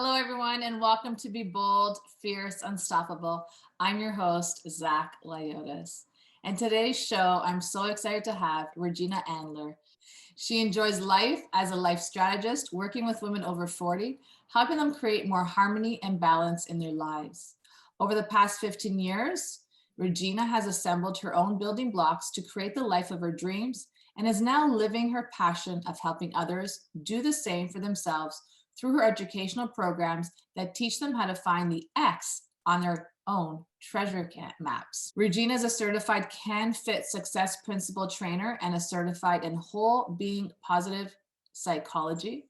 Hello, everyone, and welcome to Be Bold, Fierce, Unstoppable. I'm your host, Zach Lyotis. And today's show, I'm so excited to have Regina Andler. She enjoys life as a life strategist, working with women over 40, helping them create more harmony and balance in their lives. Over the past 15 years, Regina has assembled her own building blocks to create the life of her dreams and is now living her passion of helping others do the same for themselves through her educational programs that teach them how to find the X on their own treasure maps. Regina is a certified Can-Fit Success Principle trainer and a certified in whole being positive psychology.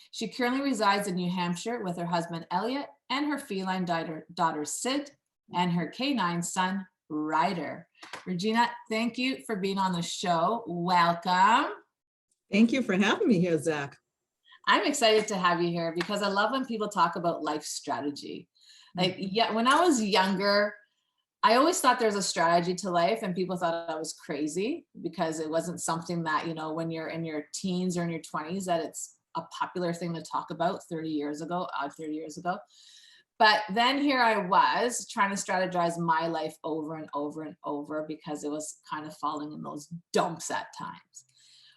She currently resides in New Hampshire with her husband, Elliot, and her feline daughter, Sid, and her canine son, Ryder. Regina, thank you for being on the show. Welcome. Thank you for having me here, Zach. I'm excited to have you here because I love when people talk about life strategy. Like, yeah, when I was younger, I always thought there's a strategy to life, and people thought I was crazy because it wasn't something that, you know, when you're in your teens or in your 20s, that it's a popular thing to talk about 30 years ago. But then here I was trying to strategize my life over and over and over because it was kind of falling in those dumps at times.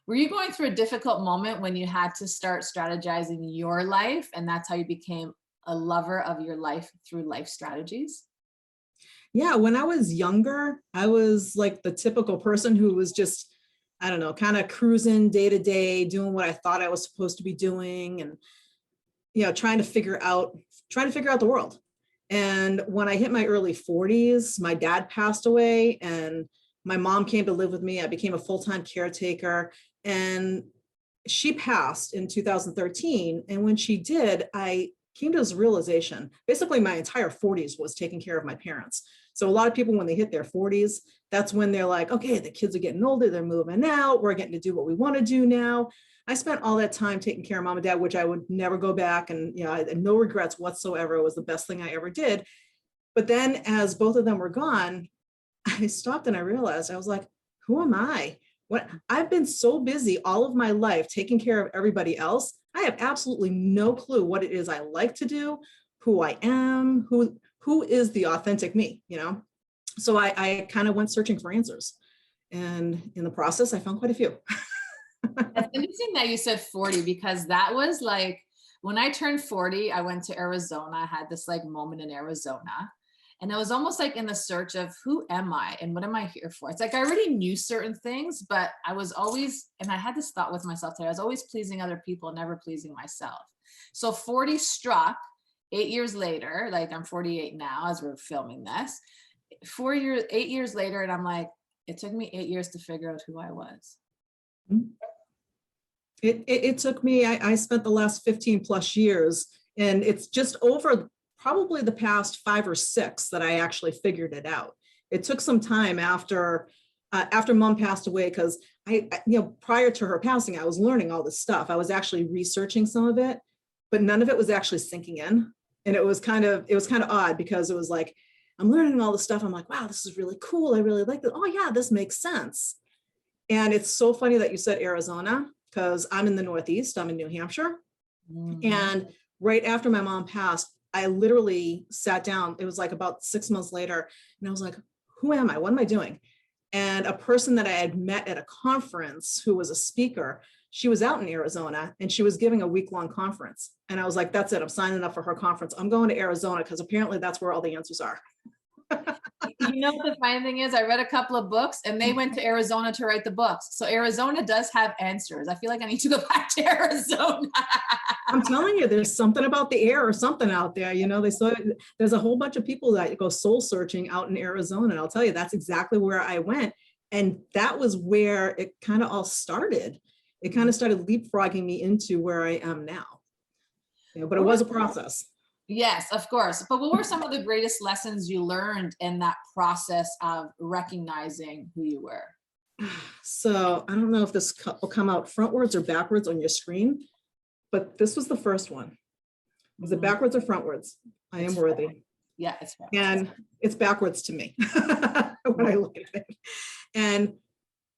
Were you going through a difficult moment when you had to start strategizing your life, and that's how you became a lover of your life through life strategies? Yeah, when I was younger, I was like the typical person who was just, I don't know, kind of cruising day to day, doing what I thought I was supposed to be doing, and trying to figure out the world. And when I hit my early 40s, my dad passed away, and my mom came to live with me. I became a full-time caretaker, and she passed in 2013. And when she did, I came to this realization. Basically, my entire 40s was taking care of my parents. So a lot of people, when they hit their 40s, that's when they're like, okay, the kids are getting older, they're moving out, we're getting to do what we want to do now. I spent all that time taking care of mom and dad, which I would never go back. And I had no regrets whatsoever. It was the best thing I ever did. But then as both of them were gone, I stopped and I realized, I was like, who am I? I've been so busy all of my life taking care of everybody else. I have absolutely no clue what it is I like to do, who I am, who is the authentic me, So I kind of went searching for answers. And in the process, I found quite a few. It's interesting that you said 40, because that was like, when I turned 40, I went to Arizona. I had this like moment in Arizona. And it was almost like in the search of who am I and what am I here for? It's like I already knew certain things, but I was always, and I had this thought with myself today, I was always pleasing other people, never pleasing myself. So 40 struck 8 years later, like I'm 48 now as we're filming this, 8 years later. And I'm like, it took me 8 years to figure out who I was. It took me, I spent the last 15 plus years, and it's just over probably the past 5 or 6 that I actually figured it out. It took some time after mom passed away, because prior to her passing, I was learning all this stuff. I was actually researching some of it, but none of it was actually sinking in. And it was kind of odd, because it was like, I'm learning all this stuff. I'm like, wow, this is really cool. I really like this. Oh yeah, this makes sense. And it's so funny that you said Arizona, because I'm in the Northeast, I'm in New Hampshire. Mm-hmm. And right after my mom passed, I literally sat down. It was like about 6 months later. And I was like, who am I? What am I doing? And a person that I had met at a conference, who was a speaker, she was out in Arizona and she was giving a week-long conference. And I was like, that's it. I'm signing up for her conference. I'm going to Arizona, because apparently that's where all the answers are. You know what the funny thing is? I read a couple of books and they went to Arizona to write the books. So Arizona does have answers. I feel like I need to go back to Arizona. I'm telling you, there's something about the air or something out there. There's a whole bunch of people that go soul searching out in Arizona. And I'll tell you, that's exactly where I went. And that was where it kind of all started. It kind of started leapfrogging me into where I am now. But it was a process. Yes, of course. But what were some of the greatest lessons you learned in that process of recognizing who you were? So I don't know if this will come out frontwards or backwards on your screen, but this was the first one. Was it backwards or frontwards? I am worthy. Yeah, it's backwards. And it's backwards to me when I look at it. And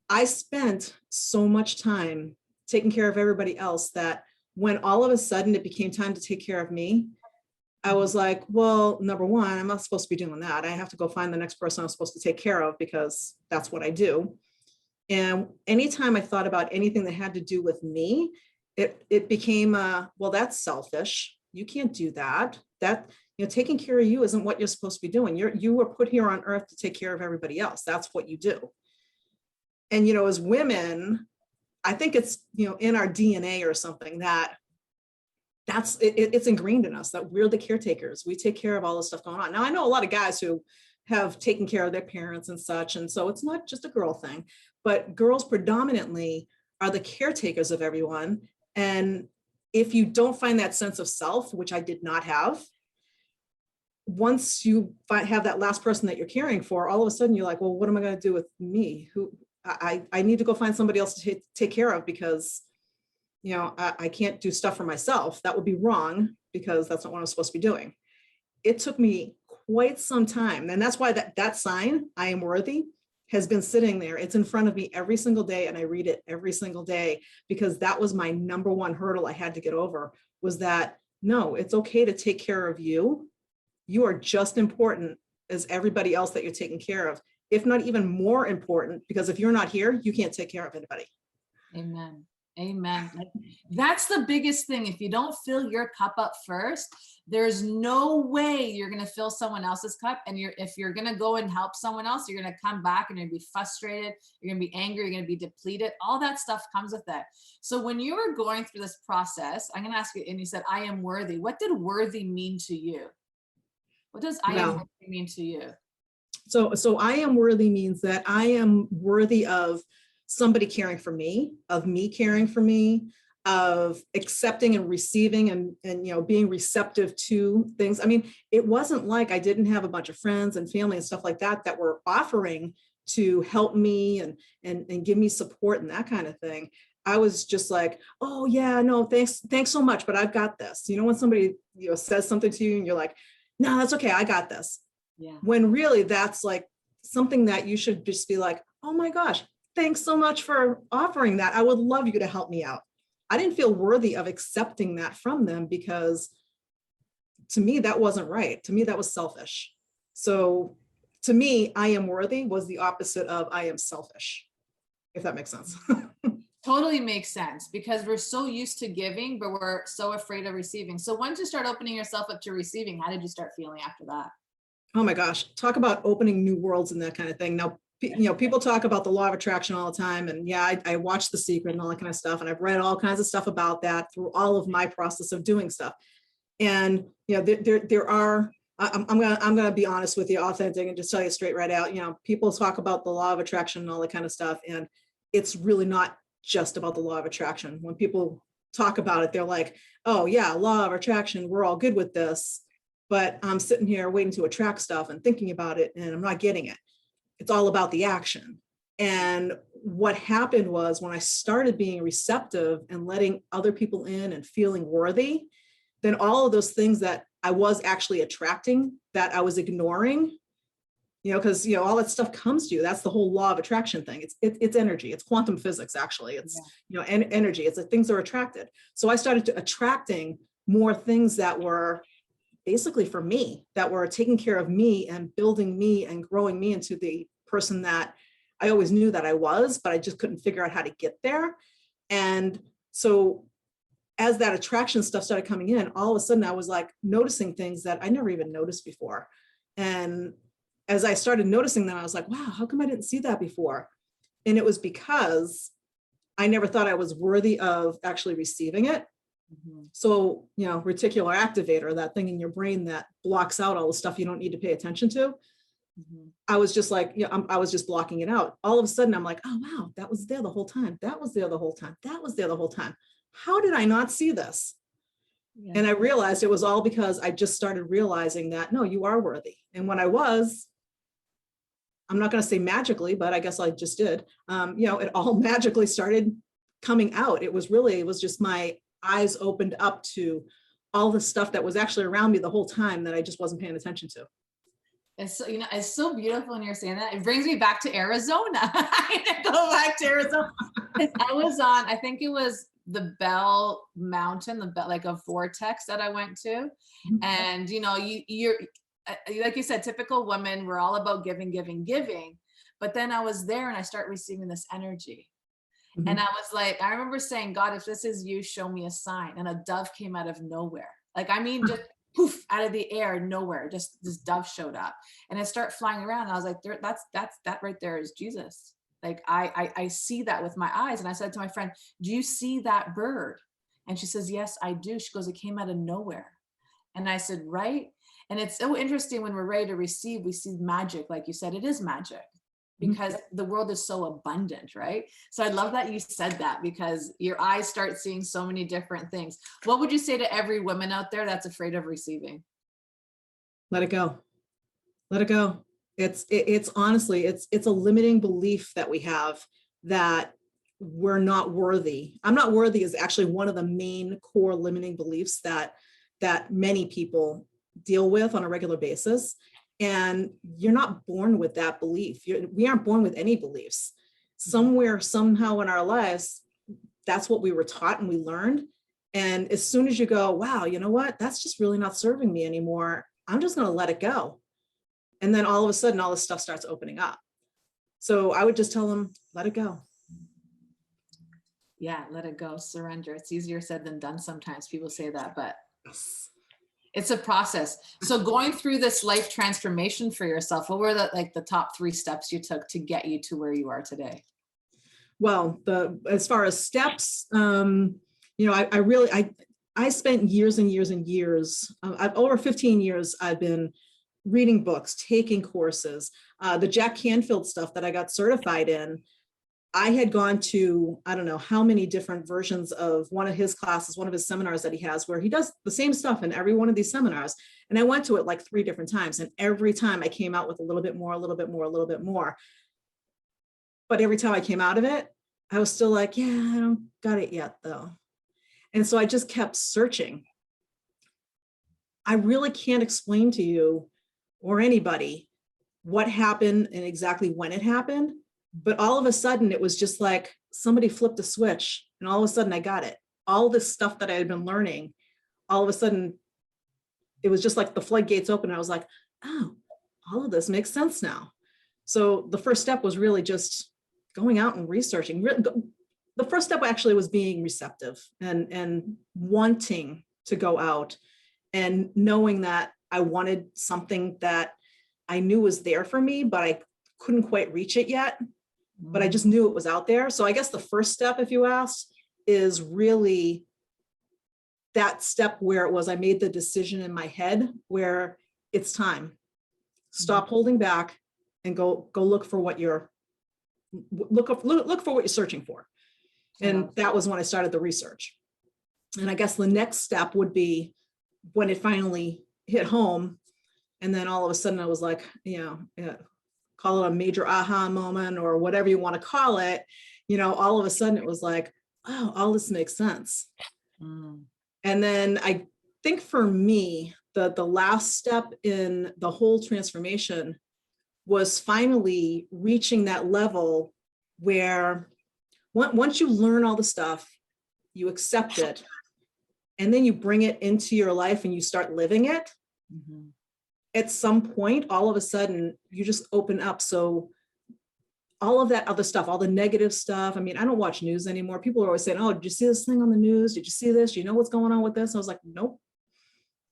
I spent so much time taking care of everybody else that when all of a sudden it became time to take care of me, I was like, well, number one, I'm not supposed to be doing that. I have to go find the next person I'm supposed to take care of because that's what I do. And anytime I thought about anything that had to do with me, it became, well, that's selfish. You can't do that. That, taking care of you isn't what you're supposed to be doing. You were put here on earth to take care of everybody else. That's what you do. And, as women, I think it's, in our DNA or something it's ingrained in us that we're the caretakers. We take care of all the stuff going on. Now, I know a lot of guys who have taken care of their parents and such. And so it's not just a girl thing, but girls predominantly are the caretakers of everyone. And if you don't find that sense of self, which I did not have, once you have that last person that you're caring for, all of a sudden you're like, well, what am I going to do with me? I need to go find somebody else to take care of because, I can't do stuff for myself. That would be wrong because that's not what I'm supposed to be doing. It took me quite some time. And that's why that sign, I am worthy, has been sitting there. It's in front of me every single day. And I read it every single day because that was my number one hurdle I had to get over, was that, no, it's okay to take care of you. You are just important as everybody else that you're taking care of, if not even more important, because if you're not here, you can't take care of anybody. Amen. Amen. That's the biggest thing. If you don't fill your cup up first, there's no way you're going to fill someone else's cup. And if you're going to go and help someone else, you're going to come back and you're going to be frustrated. You're going to be angry. You're going to be depleted. All that stuff comes with that. So when you were going through this process, I'm going to ask you, and you said, I am worthy. What did worthy mean to you? What does I am worthy mean to you? So I am worthy means that I am worthy of somebody caring for me, of me caring for me, of accepting and receiving and being receptive to things. I mean, it wasn't like I didn't have a bunch of friends and family and stuff like that were offering to help me and give me support and that kind of thing. I was just like, oh yeah, no, thanks so much, but I've got this. When somebody says something to you and you're like, no, that's okay, I got this. Yeah. When really that's like something that you should just be like, oh my gosh, thanks so much for offering that. I would love you to help me out. I didn't feel worthy of accepting that from them because to me, that wasn't right. To me, that was selfish. So to me, I am worthy was the opposite of I am selfish, if that makes sense. Totally makes sense because we're so used to giving, but we're so afraid of receiving. So once you start opening yourself up to receiving, how did you start feeling after that? Oh my gosh, talk about opening new worlds and that kind of thing. Now, people talk about the law of attraction all the time. And yeah, I watched The Secret and all that kind of stuff. And I've read all kinds of stuff about that through all of my process of doing stuff. And, there are, I'm gonna be honest with you, authentic, and just tell you straight right out, people talk about the law of attraction and all that kind of stuff. And it's really not just about the law of attraction. When people talk about it, they're like, oh yeah, law of attraction, we're all good with this. But I'm sitting here waiting to attract stuff and thinking about it, and I'm not getting it. It's all about the action. And what happened was when I started being receptive and letting other people in and feeling worthy, then all of those things that I was actually attracting that I was ignoring, because all that stuff comes to you. That's the whole law of attraction thing. It's energy. It's quantum physics, actually. It's energy. It's like things are attracted. So I started attracting more things that were basically for me, that were taking care of me and building me and growing me into the person that I always knew that I was, but I just couldn't figure out how to get there. And so as that attraction stuff started coming in, all of a sudden I was like noticing things that I never even noticed before. And as I started noticing them, I was like, wow, how come I didn't see that before? And it was because I never thought I was worthy of actually receiving it. Mm-hmm. So, reticular activator, that thing in your brain that blocks out all the stuff you don't need to pay attention to. Mm-hmm. I was just like, I was just blocking it out. All of a sudden, I'm like, oh, wow, that was there the whole time. That was there the whole time. That was there the whole time. How did I not see this? Yeah. And I realized it was all because I just started realizing that, no, you are worthy. And when I was, I'm not going to say magically, but I guess I just did, it all magically started coming out. It was just my eyes opened up to all the stuff that was actually around me the whole time that I just wasn't paying attention to. It's so, it's so beautiful when you're saying that. It brings me back to Arizona. I go back to Arizona. I was on, I think it was the Bell Mountain, like a vortex that I went to. And, you know, you're, like you said, typical women, we're all about giving, giving, giving. But then I was there and I start receiving this energy. And I was like, I remember saying, God, if this is you, show me a sign. And a dove came out of nowhere. Like, I mean, just poof, out of the air, nowhere, just this dove showed up and it started flying around. And I was like, that right there is Jesus. Like, I see that with my eyes. And I said to my friend, do you see that bird? And she says, yes, I do. She goes, it came out of nowhere. And I said, right. And it's so interesting when we're ready to receive, we see magic. Like you said, it is magic because the world is so abundant, right? So I love that you said that, because your eyes start seeing so many different things. What would you say to every woman out there that's afraid of receiving? Let it go. Let it go. It's honestly, it's a limiting belief that we have that we're not worthy. I'm not worthy is actually one of the main core limiting beliefs that many people deal with on a regular basis. And you're not born with that belief. We aren't born with any beliefs. Somewhere, somehow in our lives, that's what we were taught and we learned. And as soon as you go, wow, you know what? That's just really not serving me anymore. I'm just going to let it go. And then all of a sudden, all this stuff starts opening up. So I would just tell them, let it go. Yeah, let it go, surrender. It's easier said than done sometimes. People say that, but it's a process. So going through this life transformation for yourself, what were the top 3 steps you took to get you to where you are today? Well, as far as steps, I spent years and years and years, over 15 years, I've been reading books, taking courses, the Jack Canfield stuff that I got certified in. I had gone to, I don't know how many different versions of one of his classes, one of his seminars that he has, where he does the same stuff in every one of these seminars. And I went to it like 3 different times. And every time I came out with a little bit more, a little bit more, a little bit more. But every time I came out of it, I was still like, yeah, I don't got it yet though. And so I just kept searching. I really can't explain to you or anybody what happened and exactly when it happened. But all of a sudden, it was just like somebody flipped a switch and all of a sudden I got it. All this stuff that I had been learning, all of a sudden, it was just like the floodgates open. I was like, oh, all of this makes sense now. So the first step was really just going out and researching. The first step actually was being receptive and wanting to go out and knowing that I wanted something that I knew was there for me, but I couldn't quite reach it yet. But I just knew it was out there. So I guess the first step, if you asked, is really that step where it was, I made the decision in my head where it's time. Stop holding back and go look for what you're, look for what you're searching for. And that was when I started the research. And I guess the next step would be when it finally hit home. And then all of a sudden I was like, call it a major aha moment or whatever you want to call it, all of a sudden it was like, oh, all this makes sense. And then I think for me, the last step in the whole transformation was finally reaching that level where once you learn all the stuff, you accept it, and then you bring it into your life and you start living it. At some point, all of a sudden, you just open up. So all of that other stuff, all the negative stuff. I mean, I don't watch news anymore. People are always saying, oh, did you see this thing on the news? Did you see this? Do you know what's going on with this? And I was like, nope.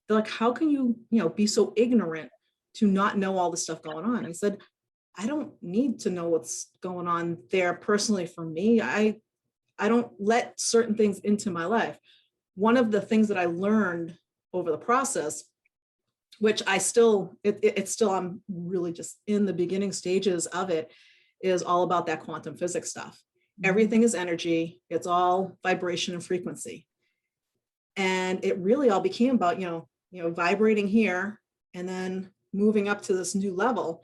They're like, how can you, be so ignorant to not know all the stuff going on? I said, I don't need to know what's going on there personally for me. I don't let certain things into my life. One of the things that I learned over the process, which I still, I'm really just in the beginning stages of it, is all about that quantum physics stuff. Everything is energy. It's all vibration and frequency. And it really all became about, vibrating here and then moving up to this new level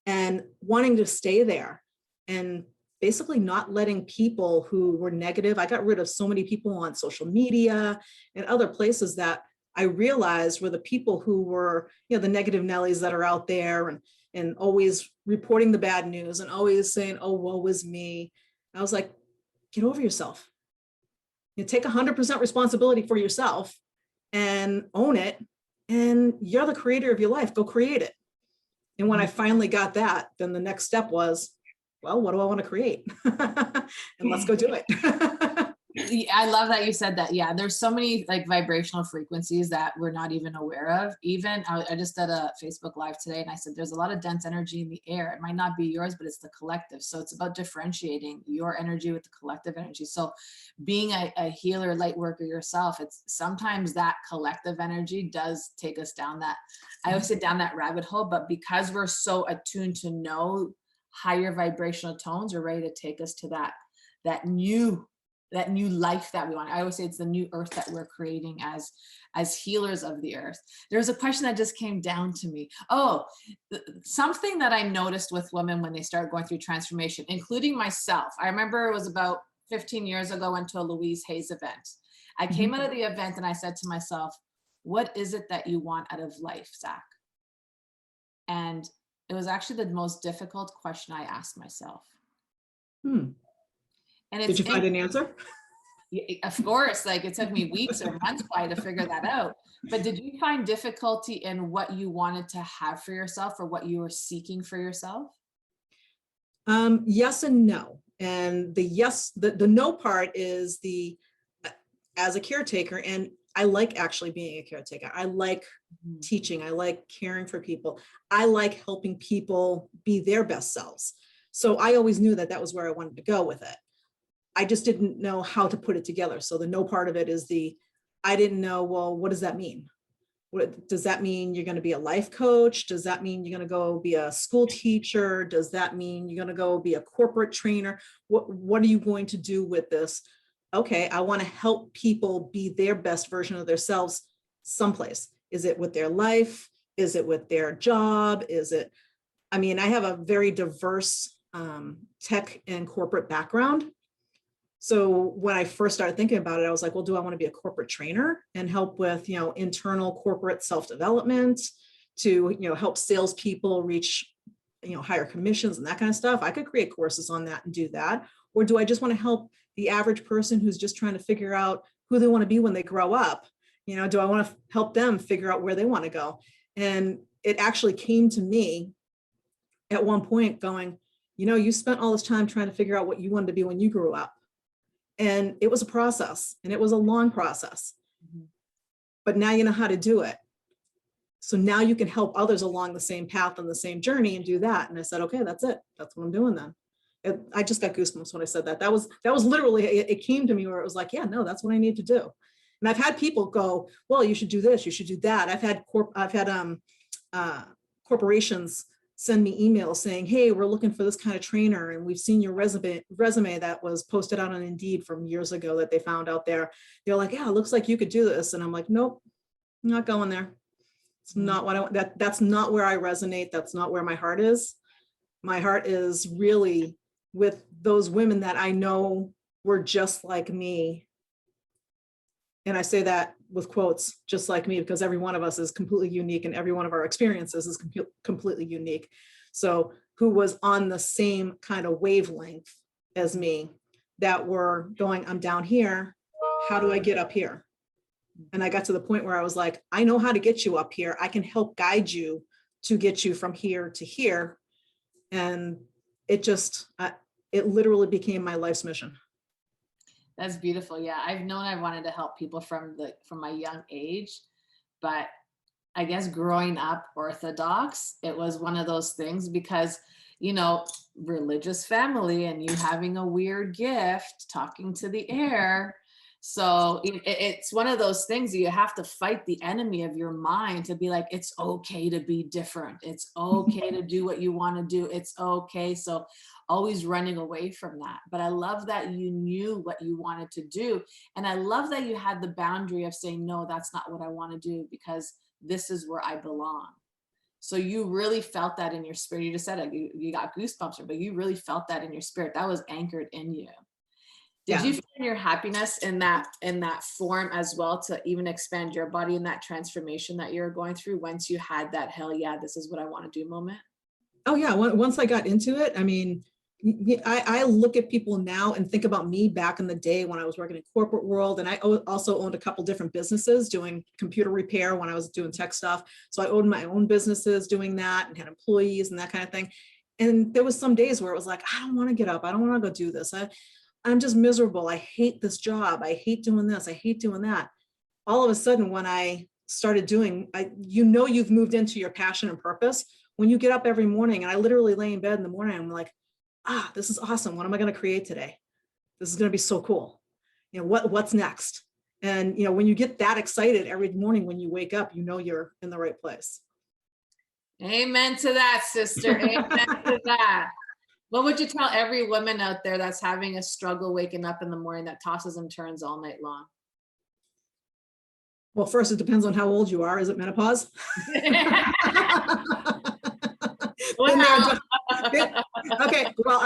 and wanting to stay there and basically not letting people who were negative. I got rid of so many people on social media and other places that I realized were the people who were, the negative Nellies that are out there and always reporting the bad news and always saying, oh, woe is me. I was like, get over yourself. You take 100% responsibility for yourself and own it. And you're the creator of your life. Go create it. And when I finally got that, then the next step was, well, what do I want to create? And let's go do it. I love that you said that. Yeah, there's so many like vibrational frequencies that we're not even aware of. Even I just did a Facebook Live today and I said there's a lot of dense energy in the air. It might not be yours, but it's the collective. So it's about differentiating your energy with the collective energy. So being a healer, light worker yourself, it's sometimes that collective energy does take us down that, I always say down that rabbit hole, but because we're so attuned to know higher vibrational tones, we're ready to take us to that new life that we want. I always say it's the new earth that we're creating as healers of the earth. There's a question that just came down to me. Oh, something that I noticed with women when they start going through transformation, including myself. I remember it was about 15 years ago, I went to a Louise Hayes event. I came out of the event and I said to myself, what is it that you want out of life, Zach? And it was actually the most difficult question I asked myself. And did you find an answer? Of course, like it took me weeks or months probably to figure that out. But did you find difficulty in what you wanted to have for yourself or what you were seeking for yourself? Yes and no. And the yes, the no part is as a caretaker, and I like actually being a caretaker. I like teaching. I like caring for people. I like helping people be their best selves. So I always knew that was where I wanted to go with it. I just didn't know how to put it together. So the no part of it is I didn't know, well, what does that mean? What does that mean? You're going to be a life coach? Does that mean you're going to go be a school teacher? Does that mean you're going to go be a corporate trainer? What are you going to do with this? Okay, I want to help people be their best version of themselves someplace. Is it with their life? Is it with their job? I have a very diverse tech and corporate background. So when I first started thinking about it, I was like, well, do I want to be a corporate trainer and help with, internal corporate self-development to, help salespeople reach, higher commissions and that kind of stuff? I could create courses on that and do that. Or do I just want to help the average person who's just trying to figure out who they want to be when they grow up? Do I want to help them figure out where they want to go? And it actually came to me at one point going, you spent all this time trying to figure out what you wanted to be when you grew up. And it was a process, and it was a long process, but now you know how to do it. So now you can help others along the same path on the same journey and do that. And I said, okay, that's it. That's what I'm doing then. I just got goosebumps when I said that. That was literally, it came to me where it was like, yeah, no, that's what I need to do. And I've had people go, well, you should do this, you should do that. I've had corporations send me emails saying, hey, we're looking for this kind of trainer, and we've seen your resume that was posted out on Indeed from years ago that they found out there. They're like, yeah, it looks like you could do this. And I'm like, nope, I'm not going there. It's not what I want. That's not where I resonate. That's not where my heart is. My heart is really with those women that I know were just like me. And I say that with quotes, just like me, because every one of us is completely unique and every one of our experiences is completely unique. So who was on the same kind of wavelength as me, that were going, I'm down here, how do I get up here? And I got to the point where I was like, I know how to get you up here. I can help guide you to get you from here to here. And it literally became my life's mission. That's beautiful. Yeah, I've known I wanted to help people from my young age, but I guess growing up Orthodox, it was one of those things because, religious family and you having a weird gift, talking to the air. So it's one of those things that you have to fight the enemy of your mind to be like, it's okay to be different. It's okay to do what you want to do. It's okay. So always running away from that. But I love that you knew what you wanted to do. And I love that you had the boundary of saying, no, that's not what I want to do because this is where I belong. So you really felt that in your spirit. You just said it, you got goosebumps, but you really felt that in your spirit. That was anchored in you. Did you find your happiness in that form as well to even expand your body in that transformation that you're going through once you had that hell yeah, this is what I want to do moment? Oh yeah, once I got into it, I look at people now and think about me back in the day when I was working in corporate world. And I also owned a couple different businesses doing computer repair when I was doing tech stuff. So I owned my own businesses doing that and had employees and that kind of thing. And there was some days where it was like, I don't want to get up. I don't want to go do this. I'm just miserable. I hate this job. I hate doing this. I hate doing that. All of a sudden, when I started doing, you've moved into your passion and purpose. When you get up every morning, and I literally lay in bed in the morning, I'm like, this is awesome. What am I going to create today? This is going to be so cool. What's next? And, when you get that excited every morning when you wake up, you're in the right place. Amen to that, sister. Amen to that. What would you tell every woman out there that's having a struggle waking up in the morning that tosses and turns all night long? Well, first, it depends on how old you are. Is it menopause? Well, okay, well,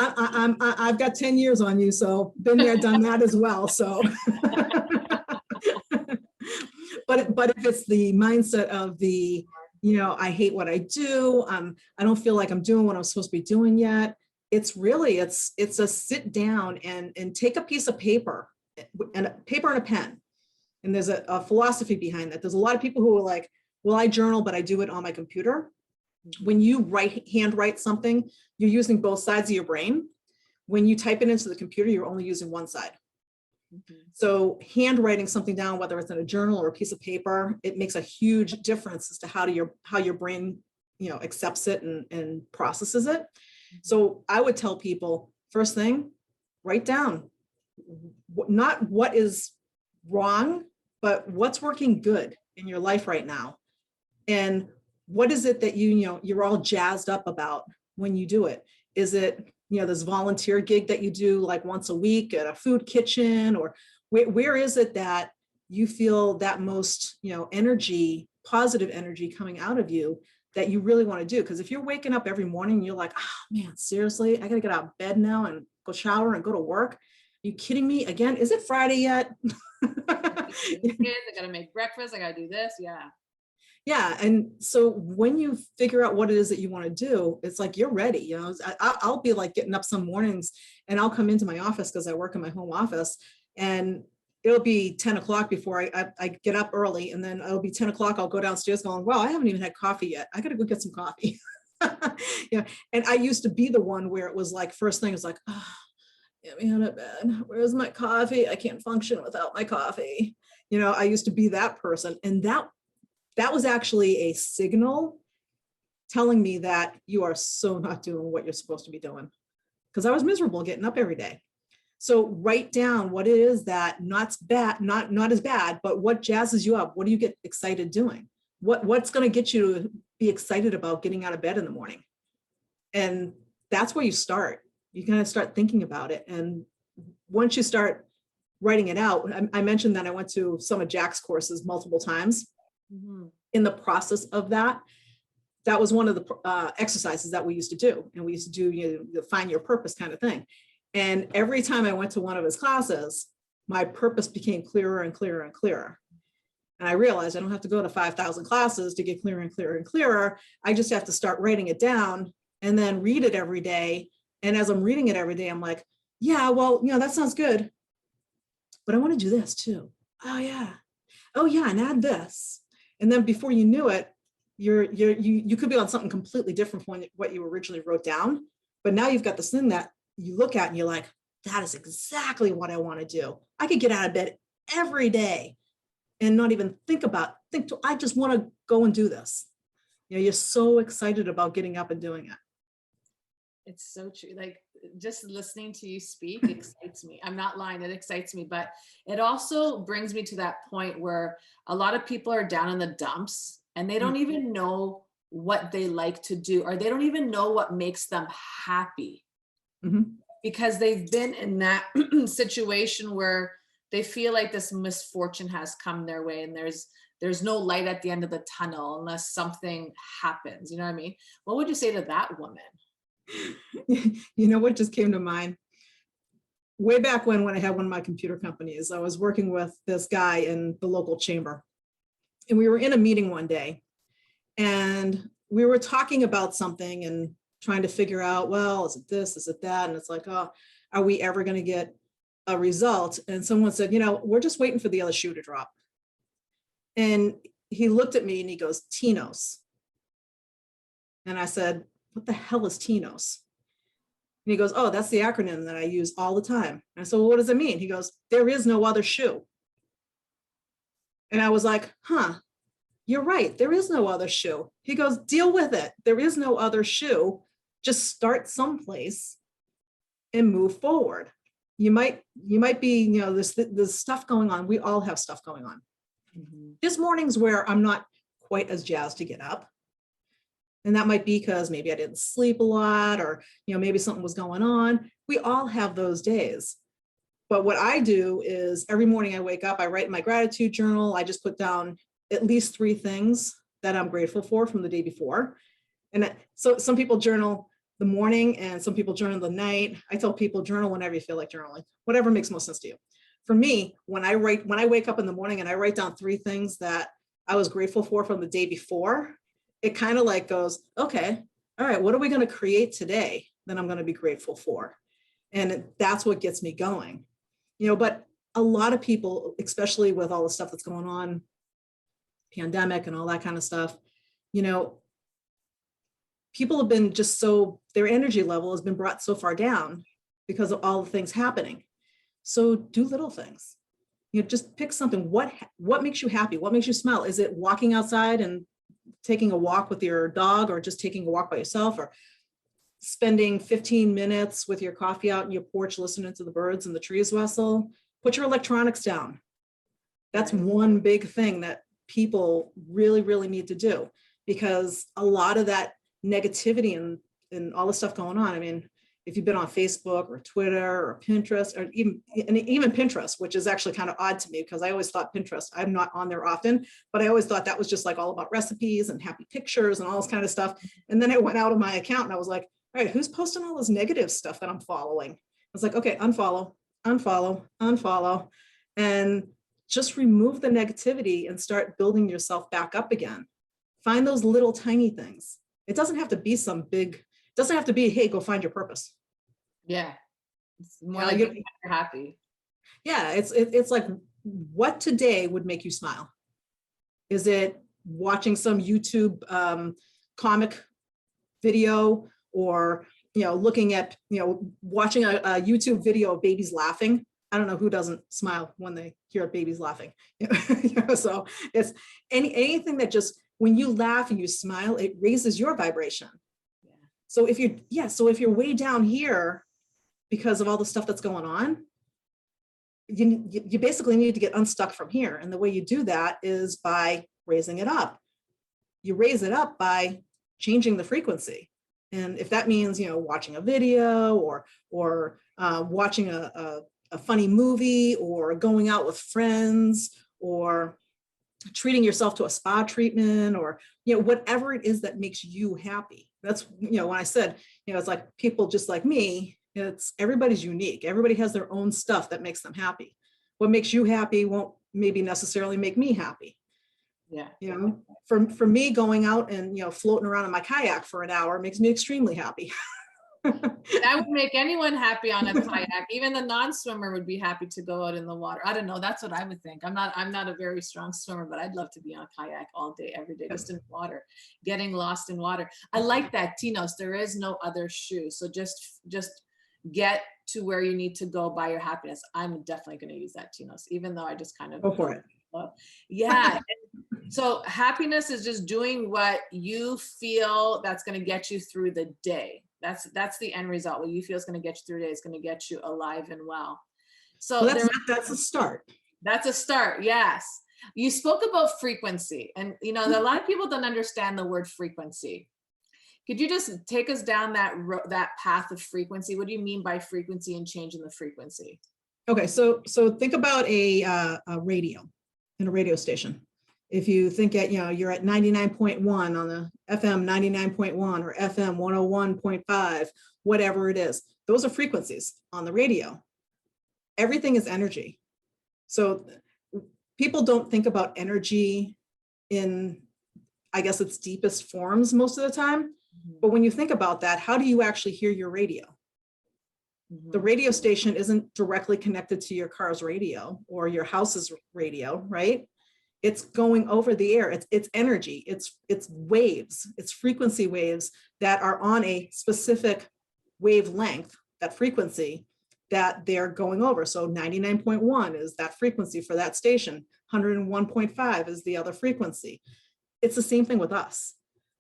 I've got 10 years on you, so been there, done that as well. So, but if it's the mindset of I hate what I do. I don't feel like I'm doing what I'm supposed to be doing yet. It's a sit down and take a piece of paper and a pen. And there's a philosophy behind that. There's a lot of people who are like, well, I journal, but I do it on my computer. When you handwrite something, you're using both sides of your brain. When you type it into the computer, you're only using one side. Mm-hmm. So handwriting something down, whether it's in a journal or a piece of paper, it makes a huge difference as to how your brain, accepts it and processes it. Mm-hmm. So I would tell people, first thing, write down not what is wrong, but what's working good in your life right now. And what is it that you're all jazzed up about when you do it? Is it, this volunteer gig that you do like once a week at a food kitchen, or where is it that you feel that most, energy, positive energy coming out of you that you really want to do? Because if you're waking up every morning, and you're like, oh man, seriously, I got to get out of bed now and go shower and go to work. Are you kidding me? Again, is it Friday yet? I got to make breakfast. I got to do this. Yeah. Yeah. And so when you figure out what it is that you want to do, it's like, you're ready. I'll be like getting up some mornings and I'll come into my office because I work in my home office, and it'll be 10 o'clock before I get up early. And then it'll be 10 o'clock. I'll go downstairs going, wow, I haven't even had coffee yet. I got to go get some coffee. And I used to be the one where it was like, first thing is like, oh, get me out of bed. Where's my coffee? I can't function without my coffee. I used to be that person. And that was actually a signal telling me that you are so not doing what you're supposed to be doing, because I was miserable getting up every day. So write down what it is that not as bad, but what jazzes you up. What do you get excited doing? What's going to get you to be excited about getting out of bed in the morning? And that's where you start. You kind of start thinking about it. And once you start writing it out, I mentioned that I went to some of Jack's courses multiple times. Mm-hmm. In the process of that was one of the exercises that we used to do. And we used to do, the find your purpose kind of thing. And every time I went to one of his classes, my purpose became clearer and clearer and clearer. And I realized I don't have to go to 5,000 classes to get clearer and clearer and clearer. I just have to start writing it down and then read it every day. And as I'm reading it every day, I'm like, yeah, well, that sounds good, but I want to do this too. Oh yeah, and add this. And then before you knew it, you could be on something completely different from what you originally wrote down. But now you've got this thing that you look at and you're like, that is exactly what I want to do. I could get out of bed every day and not even I just want to go and do this. You're so excited about getting up and doing it. It's so true. Like, just listening to you speak excites me. I'm not lying, it excites me, but it also brings me to that point where a lot of people are down in the dumps and they don't even know what they like to do, or they don't even know what makes them happy. Mm-hmm. Because they've been in that situation where they feel like this misfortune has come their way and there's no light at the end of the tunnel unless something happens. You know what I mean? What would you say to that woman? What just came to mind? Way back when I had one of my computer companies, I was working with this guy in the local chamber. And we were in a meeting one day and we were talking about something and trying to figure out, well, is it this, is it that? And it's like, oh, are we ever going to get a result? And someone said, we're just waiting for the other shoe to drop. And he looked at me and he goes, Tinos. And I said, what the hell is Tinos? And he goes, oh, that's the acronym that I use all the time. And I said, well, what does it mean? He goes, there is no other shoe. And I was like, you're right. There is no other shoe. He goes, deal with it. There is no other shoe. Just start someplace and move forward. You might be, there's stuff going on. We all have stuff going on. Mm-hmm. There's mornings where I'm not quite as jazzed to get up. And that might be because maybe I didn't sleep a lot, or, maybe something was going on. We all have those days. But what I do is every morning I wake up, I write in my gratitude journal. I just put down at least 3 things that I'm grateful for from the day before. And so some people journal the morning and some people journal the night. I tell people journal whenever you feel like journaling, whatever makes most sense to you. For me, when I wake up in the morning and I write down 3 things that I was grateful for from the day before, it kind of like goes, okay, all right, what are we going to create today that I'm going to be grateful for? And that's what gets me going, but a lot of people, especially with all the stuff that's going on, pandemic and all that kind of stuff, people have been just their energy level has been brought so far down because of all the things happening. So do little things, just pick something. What makes you happy? What makes you smile? Is it walking outside and taking a walk with your dog, or just taking a walk by yourself, or spending 15 minutes with your coffee out in your porch, listening to the birds and the trees whistle? Put your electronics down. That's one big thing that people really, really need to do, because a lot of that negativity and all the stuff going on. I mean, if you've been on Facebook or Twitter or Pinterest, or even Pinterest, which is actually kind of odd to me because I always thought Pinterest, I'm not on there often, but I always thought that was just like all about recipes and happy pictures and all this kind of stuff. And then I went out of my account and I was like, all right, who's posting all this negative stuff that I'm following? I was like, okay, unfollow, and just remove the negativity and start building yourself back up again. Find those little tiny things. It doesn't have to be some big, it doesn't have to be, hey, go find your purpose. Yeah. It's more like you're happy. Yeah. It's like, what today would make you smile? Is it watching some YouTube comic video, or, looking at, watching a YouTube video of babies laughing? I don't know who doesn't smile when they hear babies laughing. So it's anything that just, when you laugh and you smile, it raises your vibration. Yeah. So if you're way down here because of all the stuff that's going on, you basically need to get unstuck from here. And the way you do that is by raising it up. You raise it up by changing the frequency. And if that means, watching a video, or watching a funny movie, or going out with friends, or treating yourself to a spa treatment, or, whatever it is that makes you happy. That's, when I said, it's like people just like me, everybody's unique. Everybody has their own stuff that makes them happy. What makes you happy won't maybe necessarily make me happy. Yeah. For me, going out and, floating around in my kayak for an hour makes me extremely happy. That would make anyone happy on a kayak. Even the non-swimmer would be happy to go out in the water. I don't know. That's what I would think. I'm not a very strong swimmer, but I'd love to be on a kayak all day, every day, just in water, getting lost in water. I like that, Tinos. There is no other shoe. So just get to where you need to go by your happiness. I'm definitely going to use that, Tinos, even though I just kind of go for it. Yeah. So happiness is just doing what you feel that's going to get you through the day. That's the end result. What you feel is going to get you through the day is going to get you alive and well. So that's a start. That's a start. Yes. You spoke about frequency, and a lot of people don't understand the word frequency. Could you just take us down that path of frequency? What do you mean by frequency and changing the frequency? Okay. So think about a radio, in a radio station. If you think you're at 99.1 on the FM 99.1 or FM 101.5, whatever it is, those are frequencies on the radio. Everything is energy. So people don't think about energy in, I guess, its deepest forms most of the time. But when you think about that, how do you actually hear your radio? The radio station isn't directly connected to your car's radio or your house's radio, right? It's going over the air. It's energy. It's waves. It's frequency waves that are on a specific wavelength, that frequency that they're going over. So 99.1 is that frequency for that station. 101.5 is the other frequency. It's the same thing with us.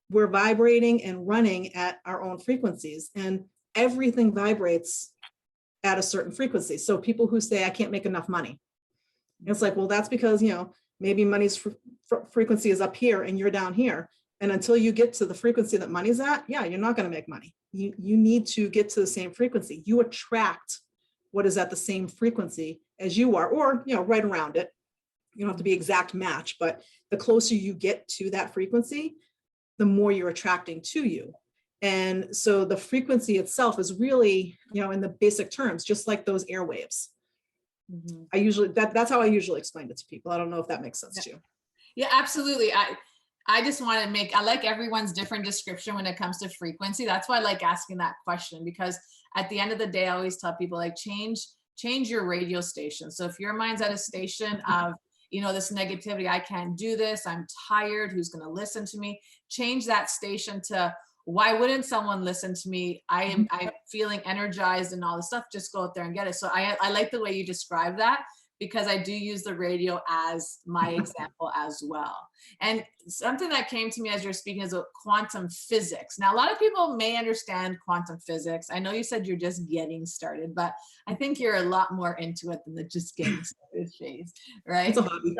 We're vibrating and running at our own frequencies, and everything vibrates at a certain frequency. So people who say, I can't make enough money, it's like, well, that's because, maybe money's frequency is up here and you're down here. And until you get to the frequency that money's at, yeah, you're not going to make money. You need to get to the same frequency. You attract what is at the same frequency as you are, or, right around it. You don't have to be exact match, but the closer you get to that frequency, the more you're attracting to you. And so the frequency itself is really, in the basic terms, just like those airwaves. I usually, that's how I usually explain it to people. I don't know if that makes sense to you. Yeah, absolutely. I just want to I like everyone's different description when it comes to frequency. That's why I like asking that question, because at the end of the day, I always tell people, like, change your radio station. So if your mind's at a station of, this negativity, I can't do this, I'm tired, who's going to listen to me? Change that station to, why wouldn't someone listen to me? I'm feeling energized and all this stuff. Just go out there and get it. So I like the way you describe that, because I do use the radio as my example as well. And something that came to me as you're speaking is quantum physics. Now, a lot of people may understand quantum physics. I know you said you're just getting started, but I think you're a lot more into it than the just getting started phase, right? It's a hobby.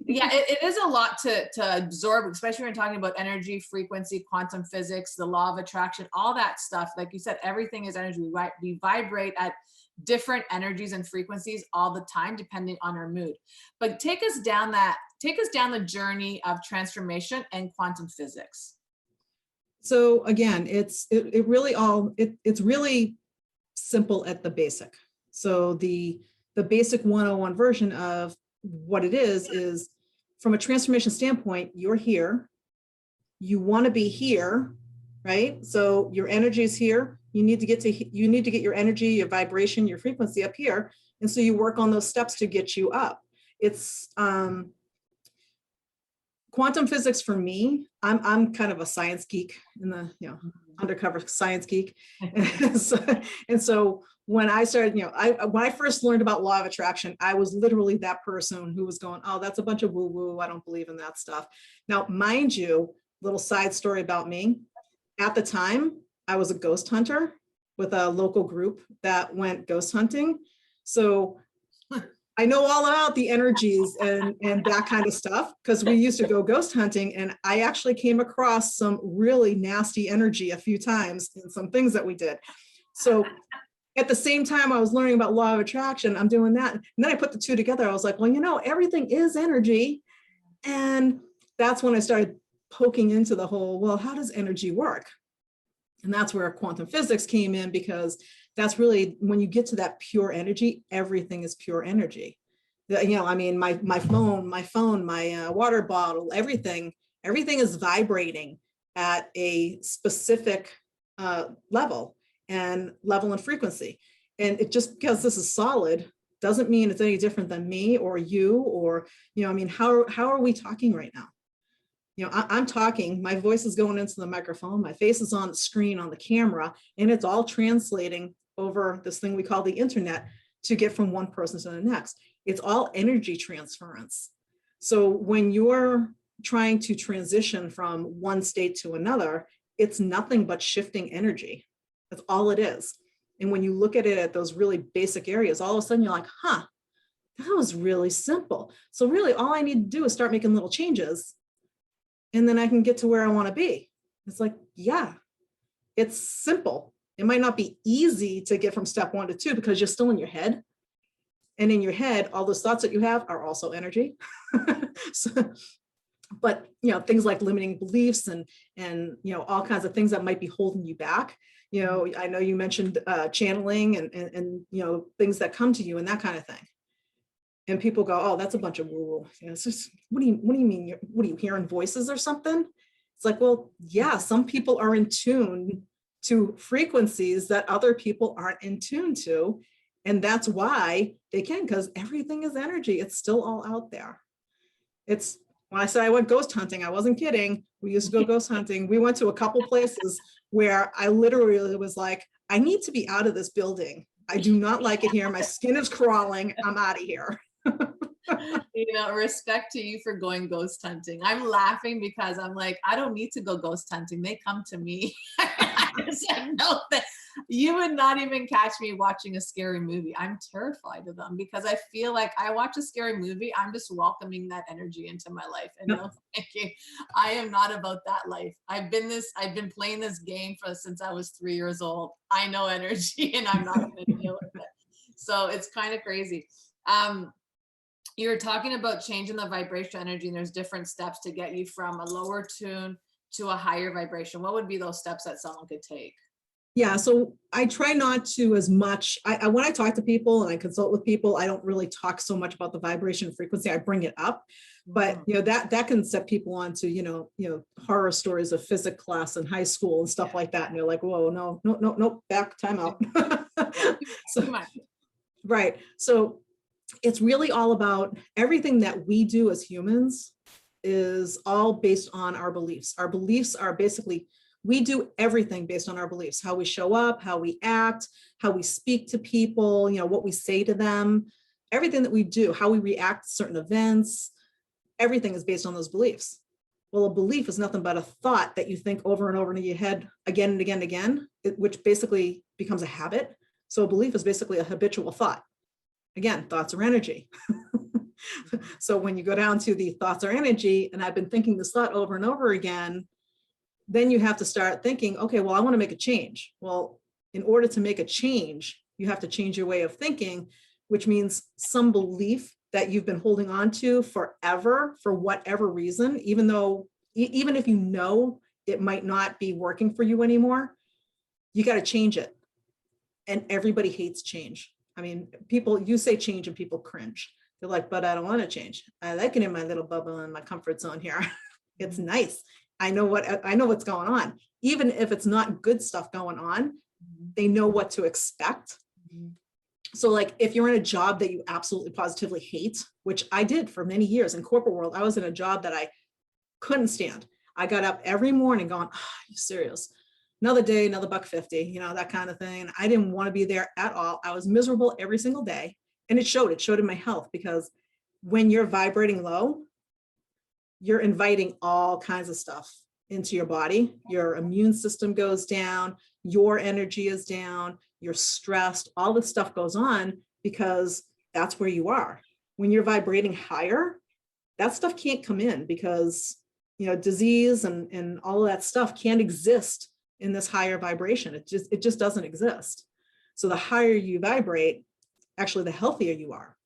Yeah, it is a lot to absorb, especially when you're talking about energy, frequency, quantum physics, the law of attraction, all that stuff. Like you said, everything is energy. We vibrate at different energies and frequencies all the time, depending on our mood. But take us down the journey of transformation and quantum physics. So again, it's really simple at the basic. So the basic 101 version of what it is from a transformation standpoint, you're here, you want to be here, right? So your energy is here. You need to get your energy, your vibration, your frequency up here. And so you work on those steps to get you up. It's quantum physics for me. I'm kind of a science geek, in the undercover science geek. And so when I started, when I first learned about law of attraction, I was literally that person who was going, oh, that's a bunch of woo woo. I don't believe in that stuff. Now, mind you, little side story about me. At the time, I was a ghost hunter with a local group that went ghost hunting. So I know all about the energies and that kind of stuff, because we used to go ghost hunting, and I actually came across some really nasty energy a few times in some things that we did. So at the same time I was learning about law of attraction, I'm doing that. And then I put the two together. I was like, well, everything is energy. And that's when I started poking into the whole, well, how does energy work? And that's where quantum physics came in, because that's really, when you get to that pure energy, everything is pure energy. My phone, my water bottle, everything is vibrating at a specific level and frequency. And it just because this is solid doesn't mean it's any different than me or you, or, how are we talking right now? I'm talking, my voice is going into the microphone, my face is on the screen on the camera, and it's all translating over this thing we call the internet to get from one person to the next. It's all energy transference. So when you're trying to transition from one state to another, it's nothing but shifting energy. That's all it is. And when you look at it at those really basic areas, all of a sudden you're like, that was really simple. So really all I need to do is start making little changes, and then I can get to where I want to be. It's like, yeah, it's simple. It might not be easy to get from step 1 to 2 because you're still in your head. And in your head, all those thoughts that you have are also energy. But things like limiting beliefs and all kinds of things that might be holding you back. I know you mentioned channeling and things that come to you and that kind of thing. And people go, oh, that's a bunch of woo-woo. It's just, what do you mean? What are you hearing voices or something? It's It's like, well, yeah, some people are in tune to frequencies that other people aren't in tune to. And that's why they can, because everything is energy. It's still all out there. It's when I said I went ghost hunting, I wasn't kidding. We used to go ghost hunting. We went to a couple places where I literally was like, I need to be out of this building. I do not like it here. My skin is crawling. I'm out of here. You know, respect to you for going ghost hunting. I'm laughing because I'm like, I don't need to go ghost hunting. They come to me. I just like, no, you would not even catch me watching a scary movie. I'm terrified of them because I feel like I watch a scary movie, I'm just welcoming that energy into my life. And no, thank you. I am not about that life. I've been playing this game since I was 3 years old. I know energy and I'm not going to deal with it. So it's kind of crazy. You were talking about changing the vibration energy, and there's different steps to get you from a lower tune to a higher vibration. What would be those steps that someone could take? Yeah, so I try not to as much. When I talk to people and I consult with people, I don't really talk so much about the vibration frequency. I bring it up, but that can set people on to horror stories of physics class in high school and stuff like that. And you're like, whoa, no, back, time out. So, right. So it's really all about everything that we do as humans is all based on our beliefs. Our beliefs are basically, we do everything based on our beliefs, how we show up, how we act, how we speak to people, what we say to them, everything that we do, how we react to certain events, everything is based on those beliefs. Well, a belief is nothing but a thought that you think over and over in your head again and again and again, which basically becomes a habit. So a belief is basically a habitual thought. Again, thoughts are energy. So when you go down to the thoughts are energy, and I've been thinking this thought over and over again, then you have to start thinking, okay, well, I want to make a change. Well, in order to make a change, you have to change your way of thinking, which means some belief that you've been holding on to forever, for whatever reason, even if you know it might not be working for you anymore, you got to change it. And everybody hates change. I mean, you say change and people cringe. They're like, but I don't want to change. I like it in my little bubble in my comfort zone here. It's nice. I know what's going on. Even if it's not good stuff going on, they know what to expect. So like if you're in a job that you absolutely positively hate, which I did for many years in corporate world, I was in a job that I couldn't stand. I got up every morning going, oh, are you serious? Another day, another $1.50, that kind of thing. I didn't want to be there at all. I was miserable every single day. And it showed in my health, because when you're vibrating low, you're inviting all kinds of stuff into your body. Your immune system goes down, your energy is down, you're stressed, all this stuff goes on because that's where you are. When you're vibrating higher, that stuff can't come in because, disease and all of that stuff can't exist in this higher vibration. It just doesn't exist. So the higher you vibrate, actually the healthier you are.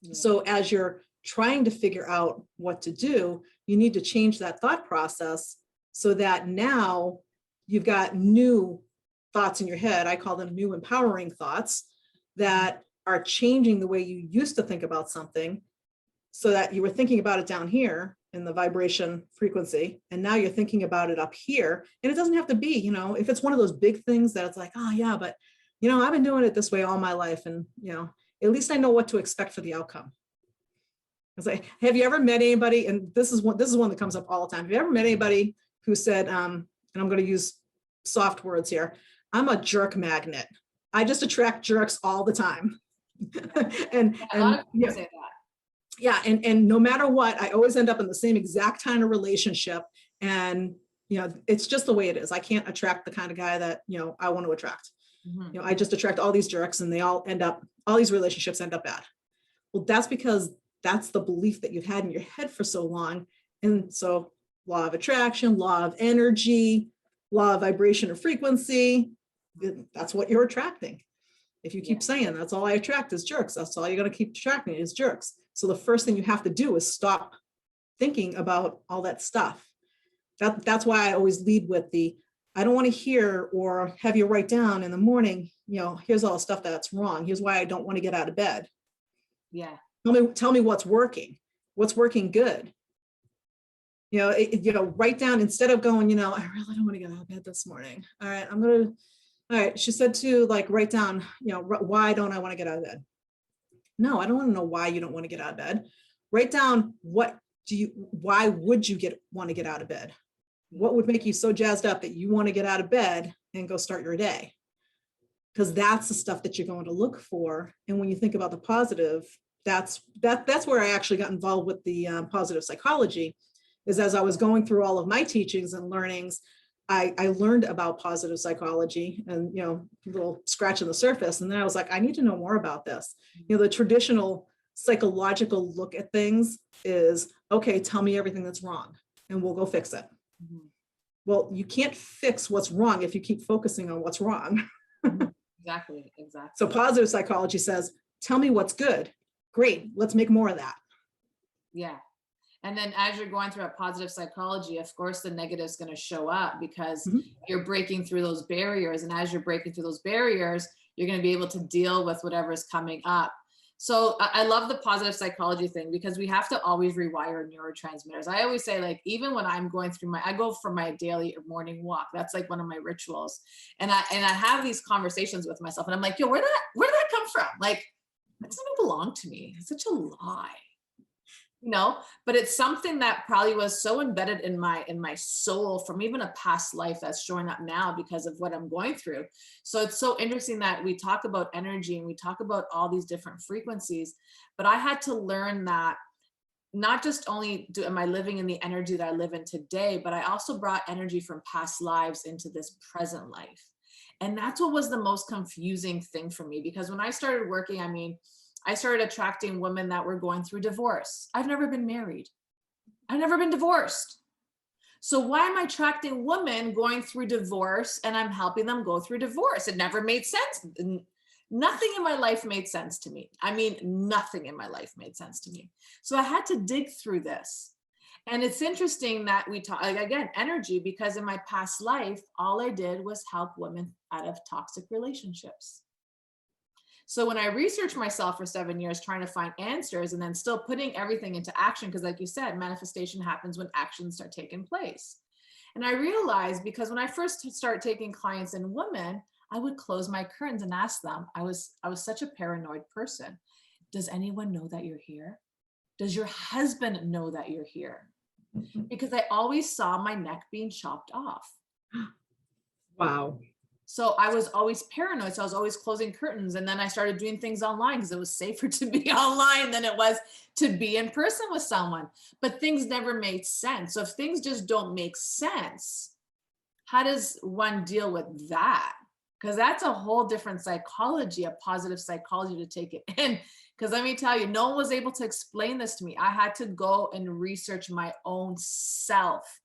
Yeah. So as you're trying to figure out what to do, you need to change that thought process so that now you've got new thoughts in your head. I call them new empowering thoughts that are changing the way you used to think about something, so that you were thinking about it down here in the vibration frequency, and now you're thinking about it up here. And it doesn't have to be, if it's one of those big things that it's like, oh yeah, but I've been doing it this way all my life, and at least I know what to expect for the outcome. It's like, have you ever met anybody, and this is one that comes up all the time. Have you ever met anybody who said, and I'm going to use soft words here, I'm a jerk magnet. I just attract jerks all the time. and yeah. Say that. Yeah, and no matter what, I always end up in the same exact kind of relationship, and it's just the way it is. I can't attract the kind of guy that I want to attract. I just attract all these jerks, and all these relationships end up bad. Well, that's because that's the belief that you've had in your head for so long. And so law of attraction, law of energy, law of vibration or frequency, that's what you're attracting. If you keep saying that's all I attract is jerks, that's all you're going to keep attracting is jerks. So the first thing you have to do is stop thinking about all that stuff. That's why I always lead with I don't want to hear or have you write down in the morning, here's all the stuff that's wrong. Here's why I don't want to get out of bed. Yeah. Tell me what's working good. Write down, instead of going, I really don't want to get out of bed this morning. All right, all right. She said to write down, why don't I want to get out of bed? No, I don't want to know why you don't want to get out of bed. Write down, why would you want to get out of bed? What would make you so jazzed up that you want to get out of bed and go start your day? Because that's the stuff that you're going to look for. And when you think about the positive, that's where I actually got involved with the positive psychology, is as I was going through all of my teachings and learnings, I learned about positive psychology and, a little scratch on the surface. And then I was like, I need to know more about this. The traditional psychological look at things is, okay, tell me everything that's wrong and we'll go fix it. Mm-hmm. Well, you can't fix what's wrong if you keep focusing on what's wrong. Exactly. So positive psychology says, tell me what's good. Great, let's make more of that. Yeah. And then as you're going through a positive psychology, of course, the negative is going to show up because you're breaking through those barriers. And as you're breaking through those barriers, you're going to be able to deal with whatever is coming up. So I love the positive psychology thing, because we have to always rewire neurotransmitters. I always say, even when I'm going through I go for my daily morning walk. That's one of my rituals. And I have these conversations with myself and I'm like, yo, where did that come from? That doesn't belong to me. It's such a lie. But it's something that probably was so embedded in my soul from even a past life that's showing up now because of what I'm going through. So it's so interesting that we talk about energy and we talk about all these different frequencies, but I had to learn that not just only am I living in the energy that I live in today, but I also brought energy from past lives into this present life. And that's what was the most confusing thing for me, because when I started working, I started attracting women that were going through divorce. I've never been married. I've never been divorced. So why am I attracting women going through divorce and I'm helping them go through divorce? It never made sense. Nothing in my life made sense to me. Nothing in my life made sense to me. So I had to dig through this. And it's interesting that we talk, again, energy, because in my past life, all I did was help women out of toxic relationships. So when I researched myself for 7 years, trying to find answers and then still putting everything into action, because like you said, manifestation happens when actions start taking place. And I realized, because when I first started taking clients and women, I would close my curtains and ask them, I was such a paranoid person. Does anyone know that you're here? Does your husband know that you're here? Because I always saw my neck being chopped off. Wow. So I was always paranoid. So I was always closing curtains. And then I started doing things online because it was safer to be online than it was to be in person with someone. But things never made sense. So if things just don't make sense, how does one deal with that? Because that's a whole different psychology, a positive psychology to take it in. Because let me tell you, no one was able to explain this to me. I had to go and research my own self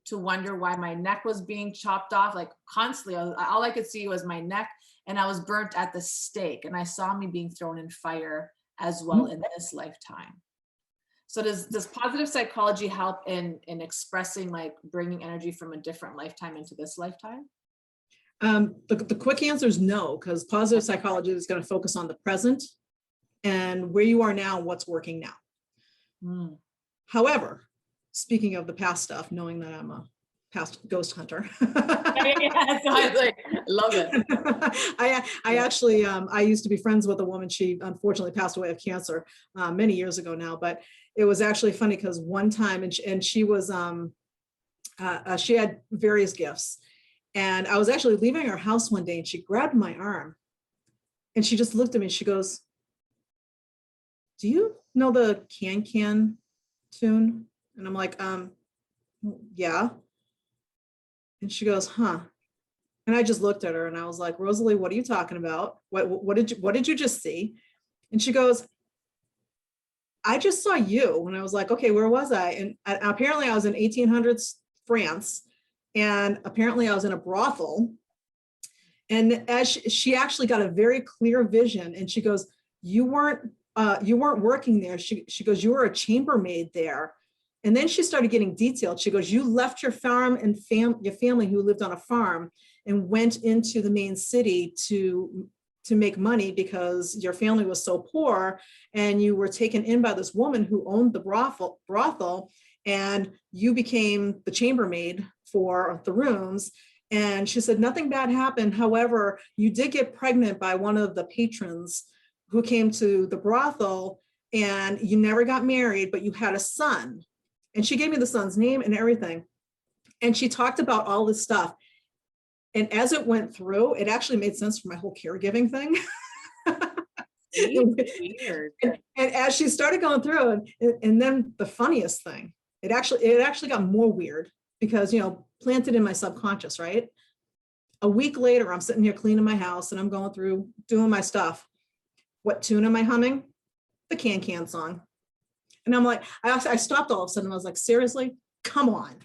to wonder why my neck was being chopped off, constantly. All I could see was my neck, and I was burnt at the stake, and I saw me being thrown in fire as well in this lifetime. So does positive psychology help in expressing, bringing energy from a different lifetime into this lifetime? The quick answer is no, because positive psychology is going to focus on the present and where you are now, what's working now. However, speaking of the past stuff, knowing that I'm a past ghost hunter. Yes, I love it. I actually, I used to be friends with a woman. She unfortunately passed away of cancer many years ago now, but it was actually funny because one time, and she was, she had various gifts. And I was actually leaving her house one day and she grabbed my arm and she just looked at me. She goes, do you know the Can tune? And I'm like, yeah. And she goes, huh. And I just looked at her and I was like, Rosalie, what are you talking about? What did you just see? And she goes, I just saw you. And I was like, okay, where was I? And apparently I was in 1800s France. And apparently I was in a brothel. And as she actually got a very clear vision, and she goes, you weren't working there. She goes, you were a chambermaid there. And then she started getting detailed. She goes, you left your farm and your family who lived on a farm and went into the main city to make money because your family was so poor, and you were taken in by this woman who owned the brothel. and you became the chambermaid for the rooms. And she said, nothing bad happened. However, you did get pregnant by one of the patrons who came to the brothel, and you never got married, but you had a son. And she gave me the son's name and everything. And she talked about all this stuff. And as it went through, it actually made sense for my whole caregiving thing. Weird. And as she started going through, and then the funniest thing, it actually got more weird because, planted in my subconscious, right? A week later, I'm sitting here cleaning my house and I'm going through doing my stuff. What tune am I humming? The Can song. And I'm like, I stopped all of a sudden. I was like, seriously, come on.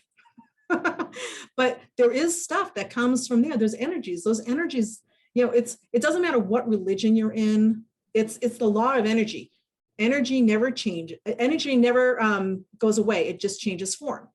But there is stuff that comes from there. There's energies. Those energies, it doesn't matter what religion you're in. It's the law of energy. Energy never changes. Energy never goes away. It just changes form.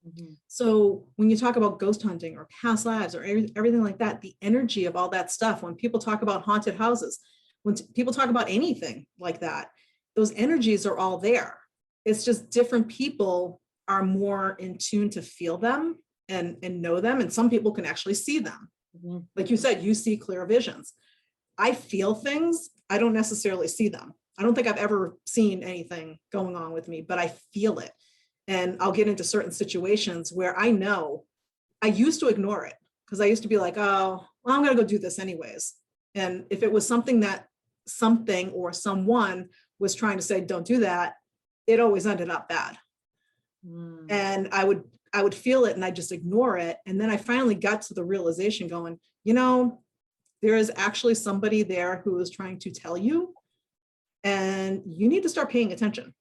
Mm-hmm. So when you talk about ghost hunting or past lives or everything like that, the energy of all that stuff, when people talk about haunted houses, when people talk about anything like that, those energies are all there. It's just different people are more in tune to feel them and know them. And some people can actually see them. Mm-hmm. Like you said, you see clear visions. I feel things. I don't necessarily see them. I don't think I've ever seen anything going on with me, but I feel it. And I'll get into certain situations where I know I used to ignore it because I used to be like, oh, well, I'm going to go do this anyways. And if it was something that something or someone was trying to say, don't do that, it always ended up bad. Mm. And I would feel it and I just ignore it. And then I finally got to the realization going, there is actually somebody there who is trying to tell you, and you need to start paying attention.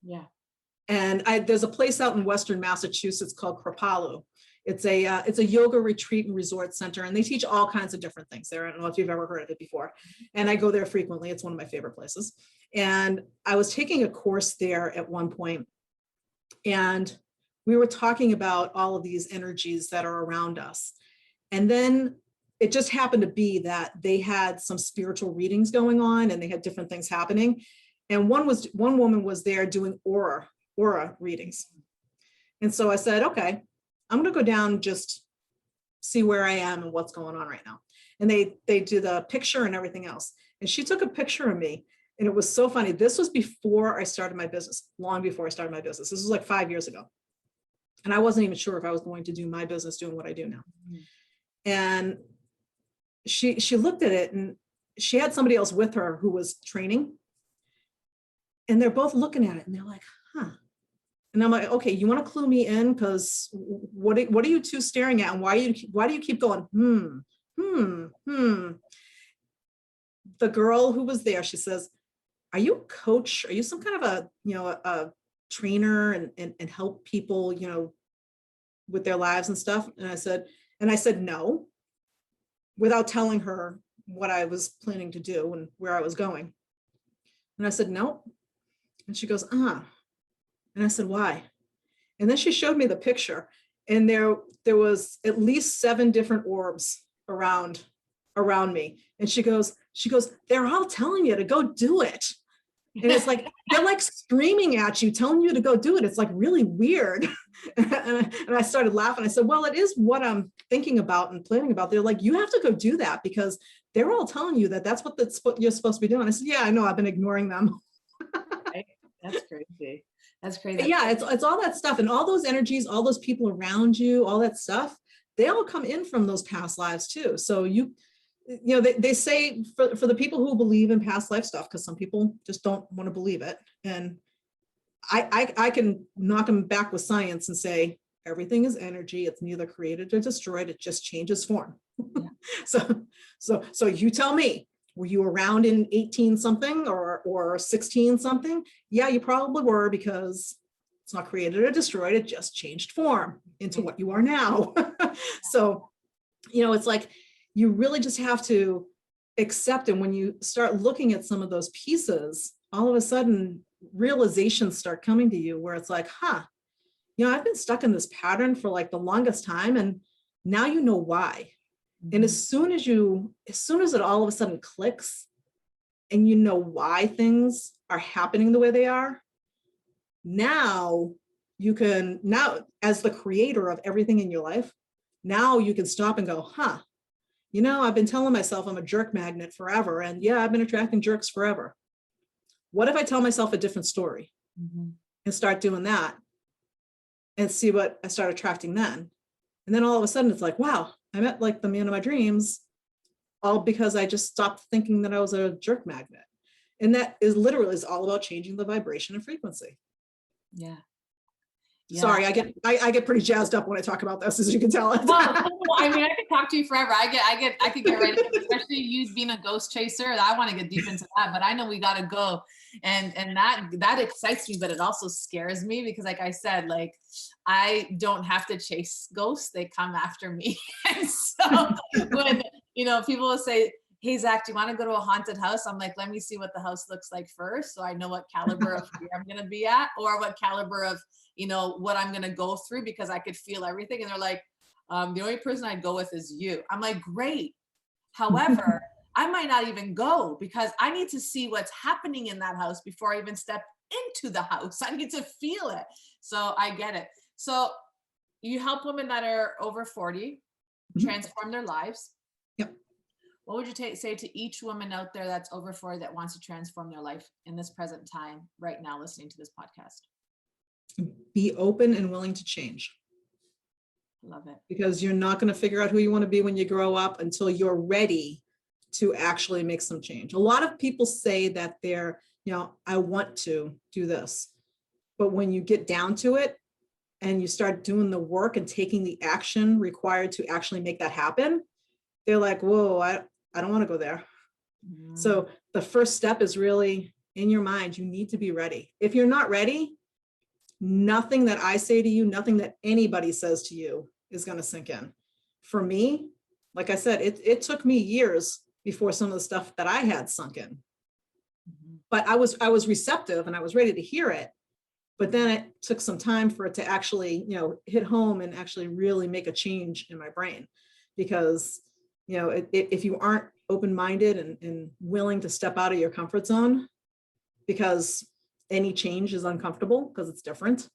Yeah. And there's a place out in Western Massachusetts called Kripalu. It's a yoga retreat and resort center, and they teach all kinds of different things there. I don't know if you've ever heard of it before. And I go there frequently. It's one of my favorite places. And I was taking a course there at one point, and we were talking about all of these energies that are around us. And then it just happened to be that they had some spiritual readings going on, and they had different things happening. And one woman was there doing aura readings. And so I said, okay, I'm going to go down and just see where I am and what's going on right now. And they do the picture and everything else. And she took a picture of me, and it was so funny. This was before I started my business, long before I started my business. This was like 5 years ago. And I wasn't even sure if I was going to do my business doing what I do now. Mm-hmm. And she looked at it, and she had somebody else with her who was training. And they're both looking at it, and they're like, huh. And I'm like, okay, you want to clue me in? Because what are you two staring at? And why do you keep going, The girl who was there, she says, are you a coach? Are you some kind of a trainer and help people, with their lives and stuff? And I said, no, without telling her what I was planning to do and where I was going. And I said, no. And she goes, And I said, why? And then she showed me the picture, and there was at least 7 different orbs around me. And she goes, they're all telling you to go do it. And it's like, they're like screaming at you, telling you to go do it. It's like really weird. And I started laughing. I said, well, it is what I'm thinking about and planning about. They're like, you have to go do that because they're all telling you that's what you're supposed to be doing. I said, yeah, I know. I've been ignoring them. That's crazy. That's crazy. Yeah, it's all that stuff, and all those energies, all those people around you, all that stuff, they all come in from those past lives too. So they say for the people who believe in past life stuff, because some people just don't want to believe it, and I can knock them back with science and say everything is energy. It's neither created or destroyed. It just changes form. Yeah. So you tell me. Were you around in 18 something or 16 something? Yeah, you probably were, because it's not created or destroyed. It just changed form into what you are now. So, it's like you really just have to accept. And when you start looking at some of those pieces, all of a sudden realizations start coming to you where it's like, I've been stuck in this pattern for like the longest time. And now you know why. And as soon as it all of a sudden clicks and you know why things are happening the way they are, now you can now, as the creator of everything in your life, now you can stop and go, I've been telling myself I'm a jerk magnet forever. And yeah, I've been attracting jerks forever. What if I tell myself a different story and start doing that and see what I start attracting then? And then all of a sudden it's like, wow, I met like the man of my dreams, all because I just stopped thinking that I was a jerk magnet. And that is literally is all about changing the vibration and frequency. Yeah. Sorry, I get pretty jazzed up when I talk about this, as you can tell. Well, I mean, I could talk to you forever. I could get right into, especially you being a ghost chaser. I want to get deep into that, but I know we got to go. And that excites me, but it also scares me because, like I said, like I don't have to chase ghosts; they come after me. And so when people will say, "Hey Zach, do you want to go to a haunted house?" I'm like, let me see what the house looks like first, so I know what caliber of fear I'm going to be at, or what caliber of what I'm going to go through, because I could feel everything. And they're like, the only person I'd go with is you. I'm like, great. However, I might not even go because I need to see what's happening in that house before I even step into the house. I need to feel it. So I get it. So you help women that are over 40 transform their lives. Yep. What would you say to each woman out there that's over 40 that wants to transform their life in this present time right now listening to this podcast? Be open and willing to change. Love it. Because you're not going to figure out who you want to be when you grow up until you're ready to actually make some change. A lot of people say that they're, I want to do this. But when you get down to it and you start doing the work and taking the action required to actually make that happen, they're like, whoa, I don't want to go there. So the first step is really in your mind. You need to be ready. If you're not ready, nothing that I say to you, nothing that anybody says to you is going to sink in. For me, like I said, it took me years before some of the stuff that I had sunk in. But I was receptive and I was ready to hear it. But then it took some time for it to actually, hit home and actually really make a change in my brain. Because, if you aren't open-minded and willing to step out of your comfort zone, because any change is uncomfortable because it's different.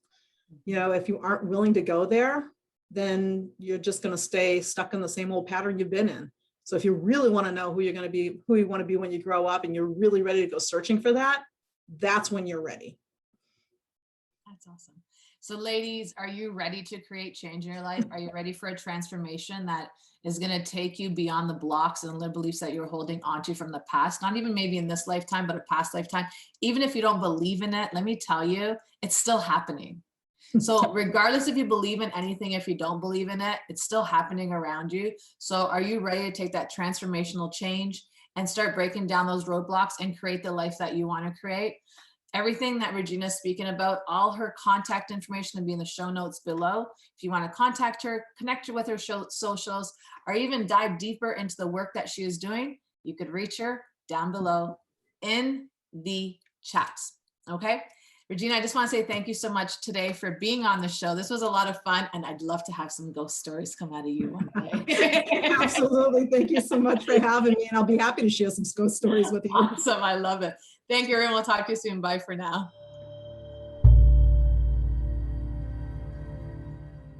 If you aren't willing to go there, then you're just going to stay stuck in the same old pattern you've been in. So if you really want to know who you're going to be, who you want to be when you grow up, and you're really ready to go searching for that, that's when you're ready. That's awesome. So ladies, are you ready to create change in your life? Are you ready for a transformation that is going to take you beyond the blocks and the beliefs that you're holding onto from the past? Not even maybe in this lifetime, but a past lifetime. Even if you don't believe in it, let me tell you, it's still happening. So regardless if you believe in anything, if you don't believe in it, it's still happening around you. So are you ready to take that transformational change and start breaking down those roadblocks and create the life that you want to create? Everything that Regina's speaking about, all her contact information will be in the show notes below. If you want to contact her, connect her with her socials, or even dive deeper into the work that she is doing, you could reach her down below in the chats. Okay? Regina, I just want to say thank you so much today for being on the show. This was a lot of fun, and I'd love to have some ghost stories come out of you one day. Absolutely. Thank you so much for having me, and I'll be happy to share some ghost stories with you. Awesome. I love it. Thank you, everyone. We'll talk to you soon. Bye for now.